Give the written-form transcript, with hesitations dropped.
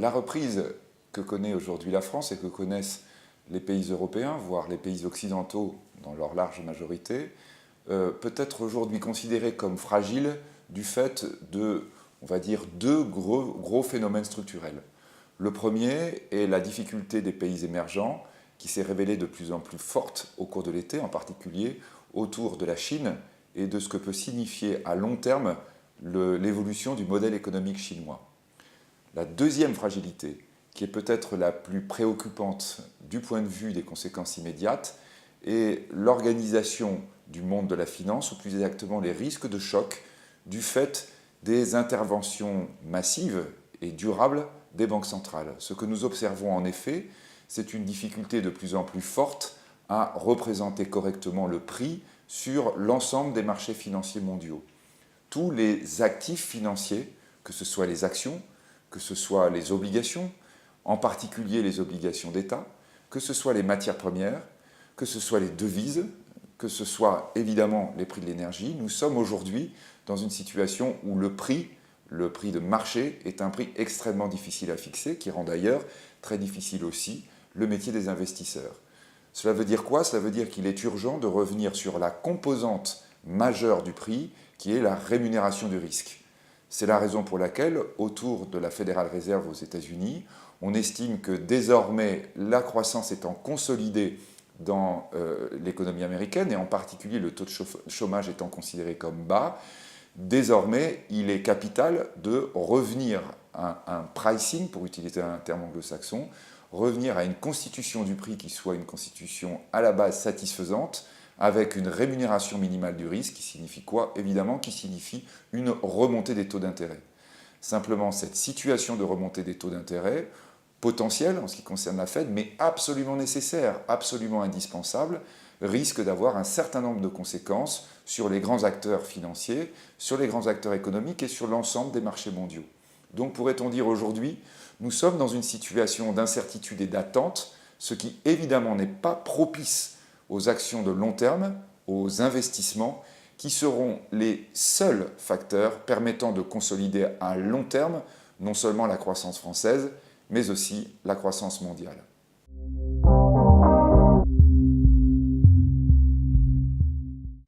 La reprise que connaît aujourd'hui la France et que connaissent les pays européens, voire les pays occidentaux dans leur large majorité, peut être aujourd'hui considérée comme fragile du fait de, on va dire, deux gros phénomènes structurels. Le premier est la difficulté des pays émergents qui s'est révélée de plus en plus forte au cours de l'été, en particulier autour de la Chine et de ce que peut signifier à long terme l'évolution du modèle économique chinois. La deuxième fragilité, qui est peut-être la plus préoccupante du point de vue des conséquences immédiates, est l'organisation du monde de la finance, ou plus exactement les risques de choc du fait des interventions massives et durables des banques centrales. Ce que nous observons en effet, c'est une difficulté de plus en plus forte à représenter correctement le prix sur l'ensemble des marchés financiers mondiaux. Tous les actifs financiers, que ce soit les actions, que ce soit les obligations, en particulier les obligations d'État, que ce soit les matières premières, que ce soit les devises, que ce soit évidemment les prix de l'énergie, nous sommes aujourd'hui dans une situation où le prix de marché est un prix extrêmement difficile à fixer, qui rend d'ailleurs très difficile aussi le métier des investisseurs. Cela veut dire quoi? Cela veut dire qu'il est urgent de revenir sur la composante majeure du prix, qui est la rémunération du risque. C'est la raison pour laquelle, autour de la Federal Reserve aux États-Unis, on estime que désormais, la croissance étant consolidée dans l'économie américaine, et en particulier le taux de chômage étant considéré comme bas, désormais, il est capital de revenir à un pricing, pour utiliser un terme anglo-saxon, revenir à une constitution du prix qui soit une constitution à la base satisfaisante, avec une rémunération minimale du risque, qui signifie quoi? Évidemment, qui signifie une remontée des taux d'intérêt. Simplement, cette situation de remontée des taux d'intérêt, potentielle en ce qui concerne la Fed, mais absolument nécessaire, absolument indispensable, risque d'avoir un certain nombre de conséquences sur les grands acteurs financiers, sur les grands acteurs économiques et sur l'ensemble des marchés mondiaux. Donc pourrait-on dire aujourd'hui, nous sommes dans une situation d'incertitude et d'attente, ce qui évidemment n'est pas propice aux actions de long terme, aux investissements, qui seront les seuls facteurs permettant de consolider à long terme non seulement la croissance française, mais aussi la croissance mondiale.